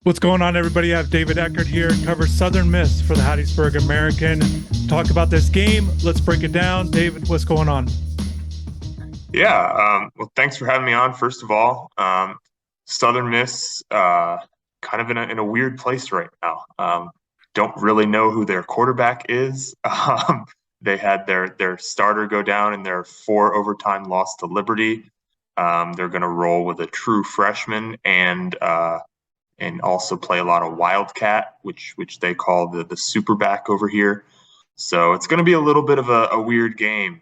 What's going on, everybody? I have David Eckert here, covers Southern Miss for the Hattiesburg American. Talk about this game. Let's break it down. David, what's going on? Well, thanks for having me on. First of all, Southern Miss, kind of in a weird place right now. Don't really know who their quarterback is. They had their starter go down in their 4 overtime loss to Liberty. They're going to roll with a true freshman and also play a lot of Wildcat, which they call the superback over here. So it's going to be a little bit of a weird game.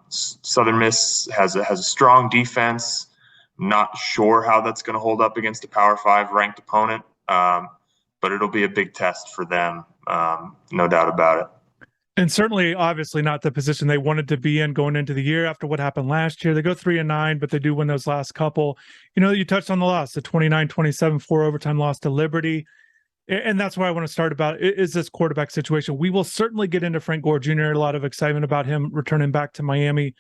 Southern Miss has a strong defense. Not sure how that's going to hold up against a Power Five ranked opponent, but it'll be a big test for them, no doubt about it. And certainly, obviously, not the position they wanted to be in going into the year after what happened last year. They go 3-9, but they do win those last couple. You touched on the loss, the 29-27 4 overtime loss to Liberty. And that's why I want to start about is this quarterback situation. We will certainly get into Frank Gore Jr. A lot of excitement about him returning back to Miami.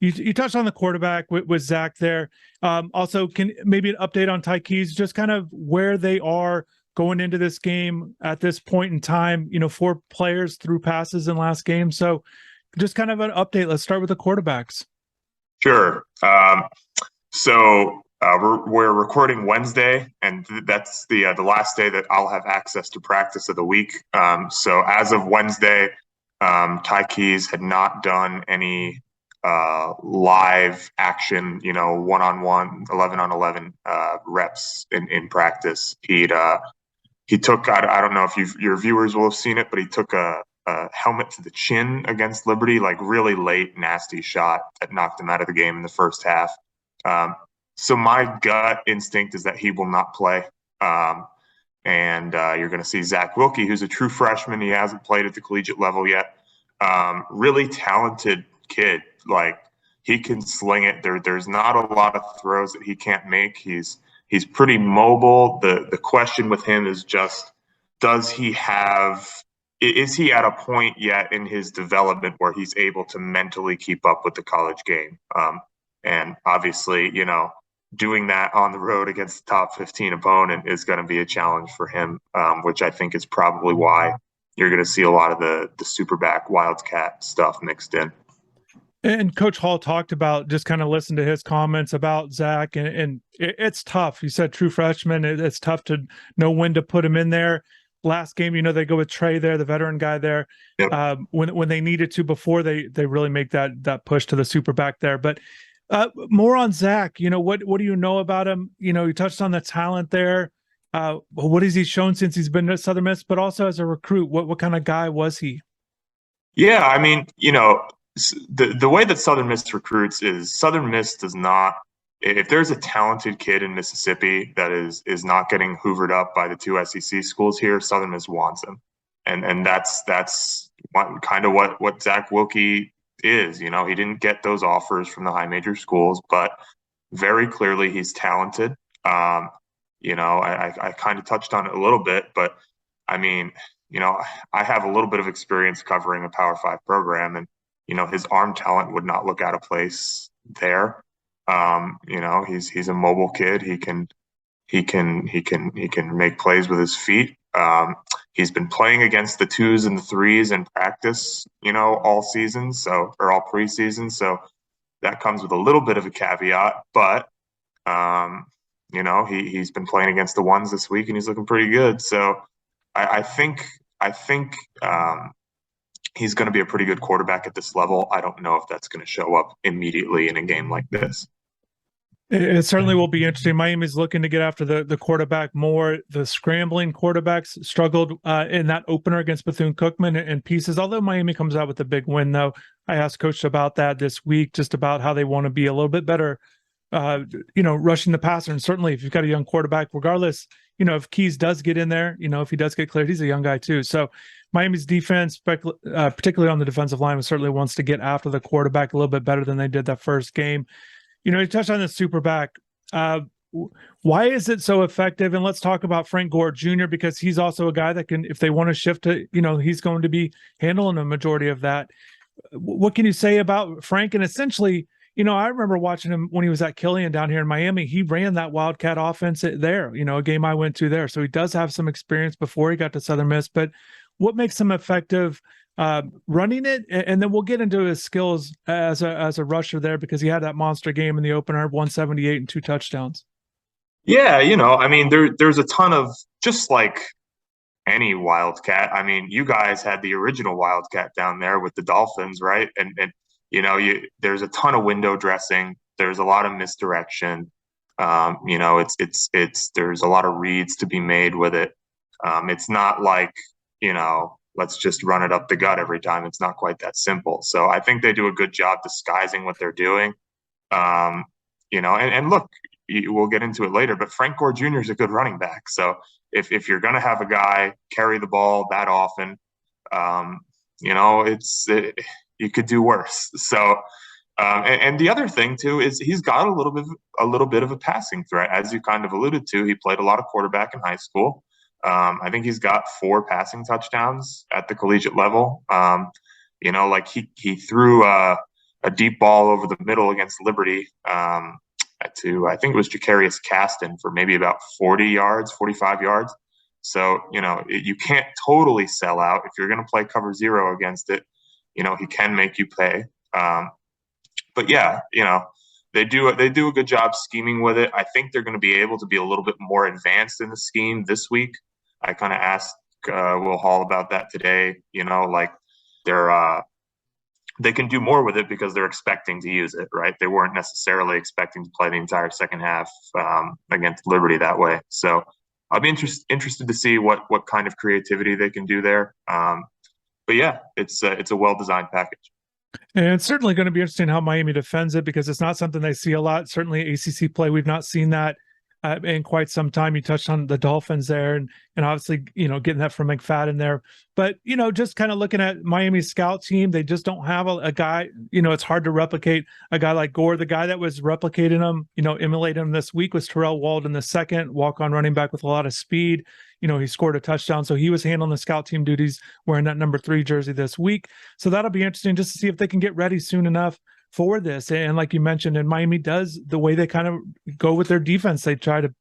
You touched on the quarterback with Zach there. Also, can maybe an update on Tykees, just kind of where they are going into this game at this point in time. 4 players threw passes in last game. So just kind of an update. Let's start with the quarterbacks. Sure. We're recording Wednesday, and that's the last day that I'll have access to practice of the week. So as of Wednesday, Ty Keys had not done any live action, one-on-one, 11-on-11 reps in practice. He took, I don't know if your viewers will have seen it, but he took a helmet to the chin against Liberty, like really late, nasty shot that knocked him out of the game in the first half. So my gut instinct is that he will not play. And you're going to see Zach Wilkie, who's a true freshman. He hasn't played at the collegiate level yet. Really talented kid. Like, he can sling it. There's not a lot of throws that he can't make. He's pretty mobile. The question with him is just, is he at a point yet in his development where he's able to mentally keep up with the college game? And obviously, doing that on the road against the top 15 opponent is going to be a challenge for him, which I think is probably why you're going to see a lot of the superback Wildcat stuff mixed in. And Coach Hall talked about, just kind of listen to his comments about Zach, and it's tough. He said true freshman, it's tough to know when to put him in there. Last game, they go with Trey there, the veteran guy there. Yep. When they needed to before they really make that push to the superback there. But more on Zach, what do you know about him? You touched on the talent there. What has he shown since he's been at Southern Miss, but also as a recruit? What kind of guy was he? Yeah, I mean, the way that Southern Miss recruits is Southern Miss does not. If there's a talented kid in Mississippi that is not getting hoovered up by the 2 SEC schools here, Southern Miss wants him, and that's kind of what Zach Wilkie is. He didn't get those offers from the high major schools, but very clearly he's talented. I kind of touched on it a little bit, but I mean, I have a little bit of experience covering a Power 5 program, and his arm talent would not look out of place there. He's a mobile kid. He can make plays with his feet. He's been playing against the 2s and the 3s in practice, all season, or all preseason. So that comes with a little bit of a caveat, but he's been playing against the 1s this week, and he's looking pretty good. So I think he's going to be a pretty good quarterback at this level. I don't know if that's going to show up immediately in a game like this. It certainly will be interesting. Miami's looking to get after the quarterback more. The scrambling quarterbacks struggled in that opener against Bethune-Cookman and pieces. Although Miami comes out with a big win, though, I asked Coach about that this week, just about how they want to be a little bit better, rushing the passer. And certainly, if you've got a young quarterback, regardless, if Keys does get in there, if he does get cleared, he's a young guy too. So Miami's defense, particularly on the defensive line, certainly wants to get after the quarterback a little bit better than they did that first game. You touched on the superback. Why is it so effective? And let's talk about Frank Gore Jr., because he's also a guy that can, if they want to shift to, he's going to be handling a majority of that. What can you say about Frank? And essentially, I remember watching him when he was at Killian down here in Miami. He ran that Wildcat offense there, a game I went to there. So he does have some experience before he got to Southern Miss. But what makes him effective running it? And then we'll get into his skills as a rusher there, because he had that monster game in the opener, 178 and 2 touchdowns. Yeah, I mean, there's a ton of, just like any Wildcat. I mean, you guys had the original Wildcat down there with the Dolphins, right? And there's a ton of window dressing. There's a lot of misdirection. It's there's a lot of reads to be made with it. It's not like, let's just run it up the gut every time. It's not quite that simple. So I think they do a good job disguising what they're doing. Um, and look, we'll get into it later, but Frank Gore Jr. is a good running back. So if you're going to have a guy carry the ball that often, um, you could do worse. So, and the other thing too is he's got a little bit of a passing threat, as you kind of alluded to. He played a lot of quarterback in high school. I think he's got 4 passing touchdowns at the collegiate level. Like he threw a deep ball over the middle against Liberty to, I think it was Jacarius Caston, for maybe about 40 yards, 45 yards. So, you can't totally sell out. If you're going to play cover 0 against it, he can make you pay. But yeah, they do a good job scheming with it. I think they're going to be able to be a little bit more advanced in the scheme this week. I kind of asked Will Hall about that today. Like they can do more with it because they're expecting to use it, right? They weren't necessarily expecting to play the entire second half against Liberty that way. So I'll be interested to see what kind of creativity they can do there. But yeah, it's a well-designed package. And it's certainly going to be interesting how Miami defends it, because it's not something they see a lot. Certainly ACC play, we've not seen that in quite some time. You touched on the Dolphins there, and obviously, getting that from McFadden there. But, just kind of looking at Miami's scout team, they just don't have a guy, it's hard to replicate a guy like Gore. The guy that was replicating him, emulating him this week was Terrell Walden, the second walk-on running back with a lot of speed. He scored a touchdown. So he was handling the scout team duties wearing that number 3 jersey this week. So that'll be interesting just to see if they can get ready soon enough for this. And like you mentioned, and Miami does the way they kind of go with their defense. They try to,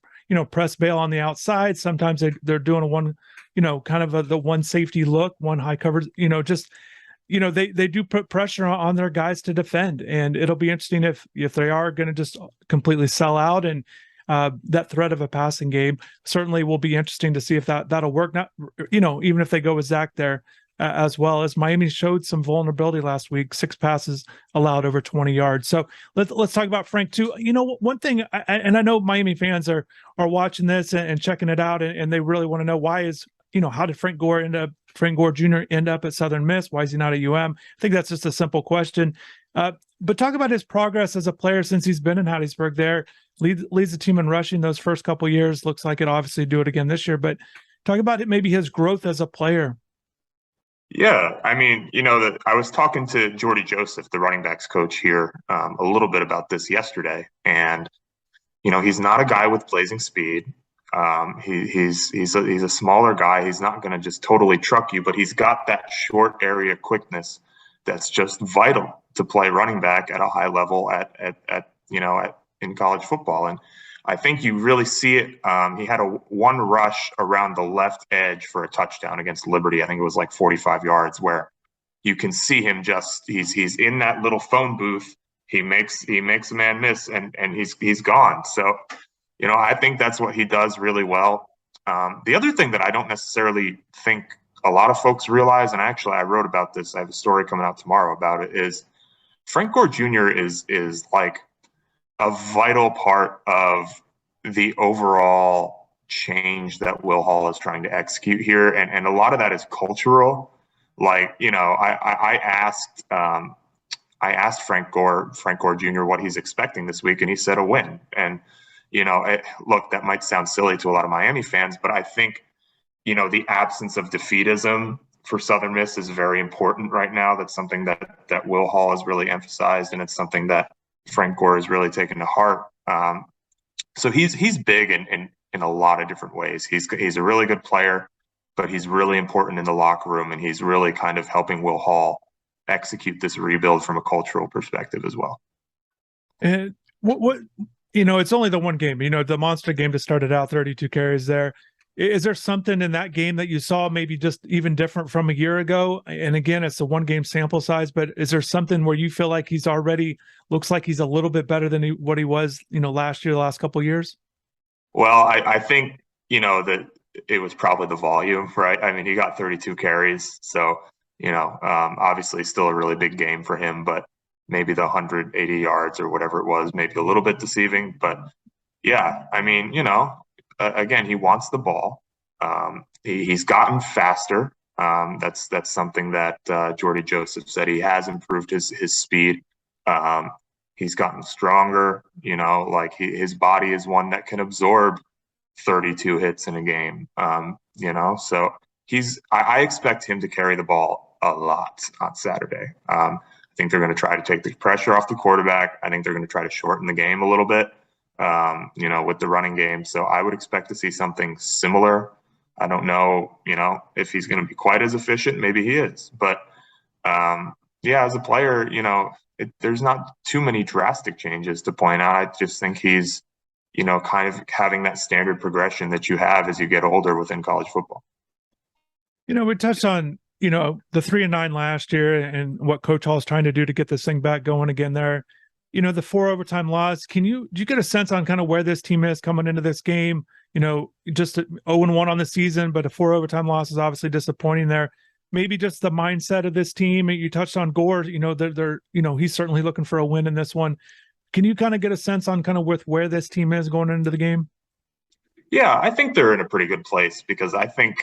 press bail on the outside. Sometimes they're doing a one, kind of the one safety look, one high coverage, they do put pressure on their guys to defend. And it'll be interesting if they are going to just completely sell out, and that threat of a passing game certainly will be interesting to see if that'll work. Not, even if they go with Zach there, as well, as Miami showed some vulnerability last week, 6 passes allowed over 20 yards. So let's talk about Frank too. One thing, and I know Miami fans are watching this and checking it out, and they really want to know how did Frank Gore Jr. end up at Southern Miss? Why is he not at UM? I think that's just a simple question. But talk about his progress as a player since he's been in Hattiesburg there. Leads the team in rushing those first couple of years. Looks like it obviously do it again this year. But talk about it, maybe his growth as a player. Yeah, I mean, that I was talking to Jordy Joseph, the running backs coach here, a little bit about this yesterday, and he's not a guy with blazing speed. He's a smaller guy. He's not going to just totally truck you, but he's got that short area quickness that's just vital to play running back at a high level in college football. And I think you really see it. He had one rush around the left edge for a touchdown against Liberty. I think it was like 45 yards, where you can see him he's in that little phone booth. He makes a man miss, and he's gone. So, I think that's what he does really well. The other thing that I don't necessarily think a lot of folks realize, and actually I wrote about this, I have a story coming out tomorrow about it, is Frank Gore Jr. is like a vital part of the overall change that Will Hall is trying to execute here. And a lot of that is cultural. Like, I asked Frank Gore Jr. what he's expecting this week, and he said a win. And, look, that might sound silly to a lot of Miami fans, but I think, the absence of defeatism for Southern Miss is very important right now. That's something that Will Hall has really emphasized, and it's something that Frank Gore has really taken to heart. So he's big in a lot of different ways. He's a really good player, but he's really important in the locker room, and he's really kind of helping Will Hall execute this rebuild from a cultural perspective as well. And it's only the one game, the monster game to start it out, 32 carries there. Is there something in that game that you saw maybe just even different from a year ago? And again, it's a one game sample size, but is there something where you feel like he's already looks like he's a little bit better than what he was, last year, the last couple of years? Well, I think, that it was probably the volume, right? I mean, he got 32 carries. So, obviously still a really big game for him, but maybe the 180 yards or whatever it was, maybe a little bit deceiving. But yeah, I mean, again, he wants the ball. He's gotten faster. That's something that Jordy Joseph said. He has improved his speed. Um, he's gotten stronger. Like his body is one that can absorb 32 hits in a game. So I expect him to carry the ball a lot on Saturday. I think they're going to try to take the pressure off the quarterback. I think they're going to try to shorten the game a little bit, with the running game. So I would expect to see something similar. I don't know, if he's going to be quite as efficient. Maybe he is. But, yeah, as a player, there's not too many drastic changes to point out. I just think he's, kind of having that standard progression that you have as you get older within college football. We touched on, the 3-9 last year and what Coach Hall's trying to do to get this thing back going again there. The 4 overtime loss. Do you get a sense on kind of where this team is coming into this game? Just 0-1 on the season, but a 4 overtime loss is obviously disappointing there. Maybe just the mindset of this team. You touched on Gore, they're he's certainly looking for a win in this one. Can you kind of get a sense on kind of with where this team is going into the game? Yeah, I think they're in a pretty good place because I think,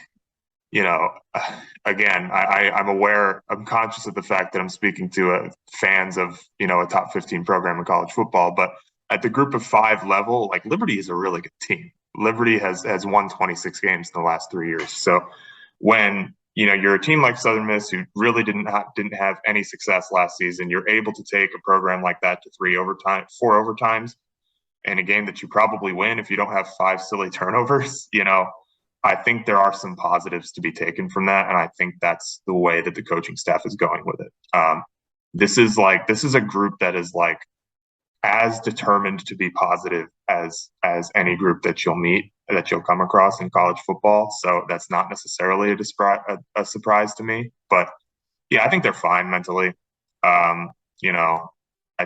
again, I'm conscious of the fact that I'm speaking to fans of, a top 15 program in college football, but at the group of 5 level, like Liberty is a really good team. Liberty has won 26 games in the last 3 years. So when, you're a team like Southern Miss who really didn't have any success last season, you're able to take a program like that to 4 overtimes in a game that you probably win if you don't have 5 silly turnovers. I think there are some positives to be taken from that, and I think that's the way that the coaching staff is going with it. This is a group that is like as determined to be positive as any group that you'll come across in college football. So that's not necessarily a surprise to me. But yeah, I think they're fine mentally. I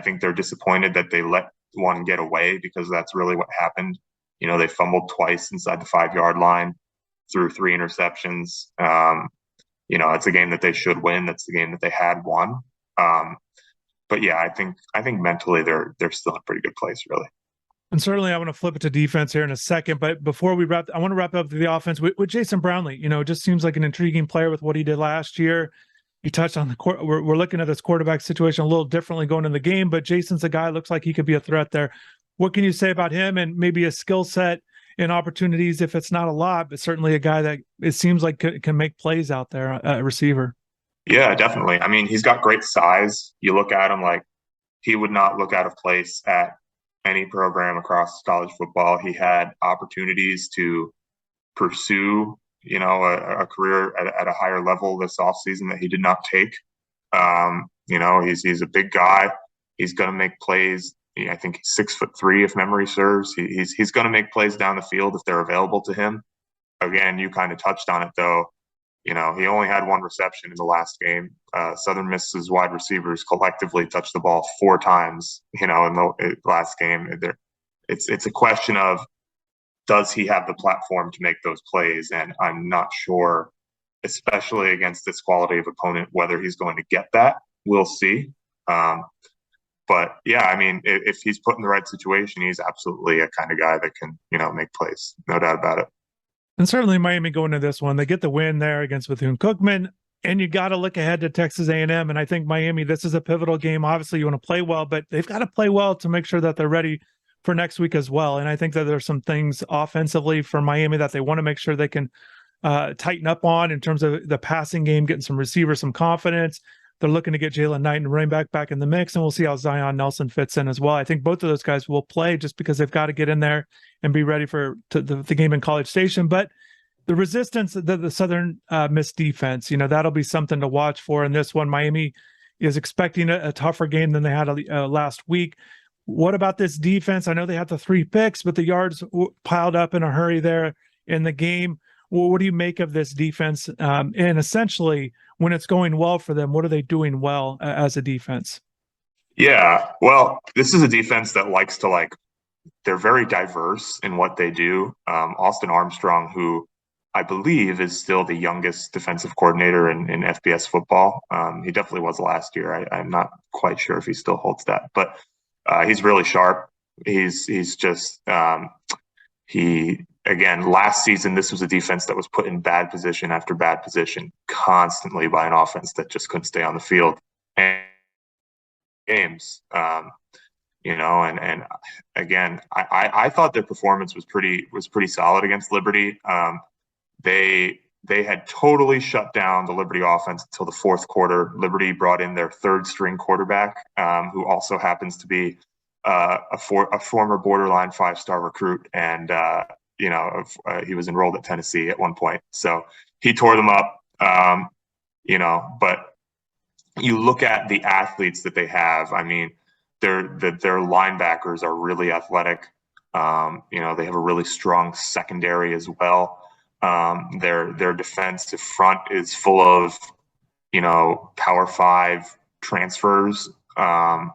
think they're disappointed that they let one get away because that's really what happened. They fumbled twice inside the 5-yard line, threw 3 interceptions. It's a game that they should win. That's the game that they had won. But yeah, I think mentally they're still in a pretty good place, really. And certainly I want to flip it to defense here in a second. But before we I want to wrap up the offense with Jason Brownlee. It just seems like an intriguing player with what he did last year. You touched on we're looking at this quarterback situation a little differently going in the game, but Jason's a guy looks like he could be a threat there. What can you say about him and maybe a skill set and opportunities, if it's not a lot, but certainly a guy that it seems like can make plays out there, a receiver? Yeah, definitely. I mean, he's got great size. You look at him like he would not look out of place at any program across college football. He had opportunities to pursue, a career at a higher level this offseason that he did not take. He's a big guy. He's going to make plays. I think he's 6'3", if memory serves. He's going to make plays down the field if they're available to him. Again, you kind of touched on it though. He only had 1 reception in the last game. Southern Miss's wide receivers collectively touched the ball 4 times, in the last game. It's a question of, does he have the platform to make those plays? And I'm not sure, especially against this quality of opponent, whether he's going to get that. We'll see. But yeah, I mean, if he's put in the right situation, he's absolutely a kind of guy that can, make plays. No doubt about it. And certainly Miami going to this one, they get the win there against Bethune-Cookman, and you got to look ahead to Texas A&M. And I think Miami, this is a pivotal game. Obviously, you want to play well, but they've got to play well to make sure that they're ready for next week as well. And I think that there's some things offensively for Miami that they want to make sure they can tighten up on in terms of the passing game, getting some receivers, some confidence. They're looking to get Jalen Knight and running back in the mix, and we'll see how Zion Nelson fits in as well. I think both of those guys will play just because they've got to get in there and be ready for the game in College Station. But the resistance, the Southern Miss defense, that'll be something to watch for in this one. Miami is expecting a tougher game than they had last week. What about this defense? I know they had the 3 picks, but the yards piled up in a hurry there in the game. Well, what do you make of this defense? And essentially, when it's going well for them, what are they doing well as a defense? Yeah, well, this is a defense that likes to they're very diverse in what they do. Austin Armstrong, who I believe is still the youngest defensive coordinator in FBS football. He definitely was last year. I'm not quite sure if he still holds that, but he's really sharp. He's just again, last season, this was a defense that was put in bad position after bad position constantly by an offense that just couldn't stay on the field. And games, and again, I thought their performance was pretty solid against Liberty. They had totally shut down the Liberty offense until the fourth quarter. Liberty brought in their third string quarterback, who also happens to be a former borderline 5-star recruit, and he was enrolled at Tennessee at one point. So he tore them up, but you look at the athletes that they have. I mean, their linebackers are really athletic. They have a really strong secondary as well. Their defensive front is full of, Power 5 transfers. I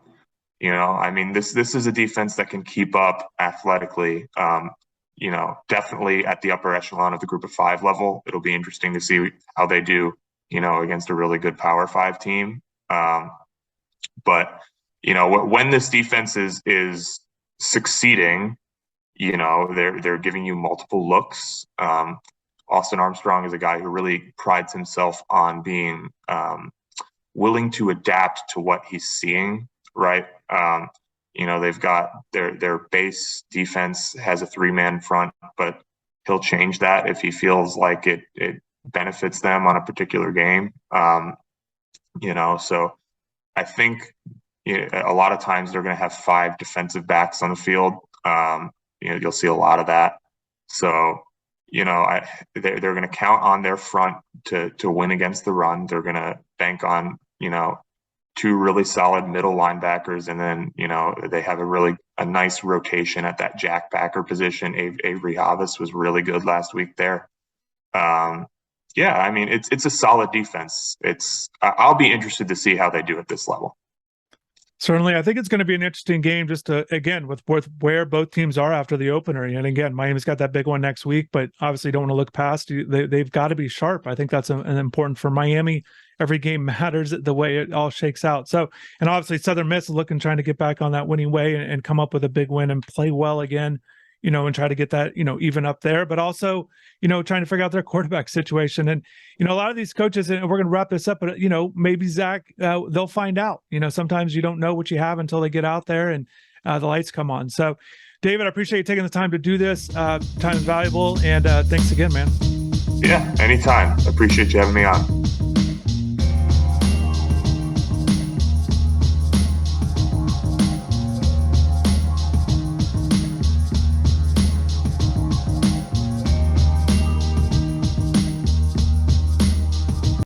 mean, this is a defense that can keep up athletically. Definitely at the upper echelon of the Group of 5 level. It'll be interesting to see how they do, against a really good Power 5 team. But when this defense is succeeding, they're giving you multiple looks. Austin Armstrong is a guy who really prides himself on being willing to adapt to what he's seeing, right? They've got their base defense has a 3-man front, but he'll change that if he feels like it benefits them on a particular game. So I think a lot of times they're going to have 5 defensive backs on the field. You'll see a lot of that. So, they're going to count on their front to win against the run. They're going to bank on, 2 really solid middle linebackers. And then, they have a nice rotation at that jack backer position. Avery Havis was really good last week there. I mean, it's a solid defense. I'll be interested to see how they do at this level. Certainly, I think it's going to be an interesting game just to, again, with where both teams are after the opener. And again, Miami's got that big one next week, but obviously don't want to look past. They've got to be sharp. I think that's an important for Miami. Every game matters the way it all shakes out. So, and obviously Southern Miss is trying to get back on that winning way and come up with a big win and play well again, and try to get that, even up there, but also, trying to figure out their quarterback situation. And, a lot of these coaches, and we're going to wrap this up, but, maybe Zach, they'll find out, sometimes you don't know what you have until they get out there and the lights come on. So David, I appreciate you taking the time to do this. Time is valuable. And thanks again, man. Yeah, anytime. I appreciate you having me on.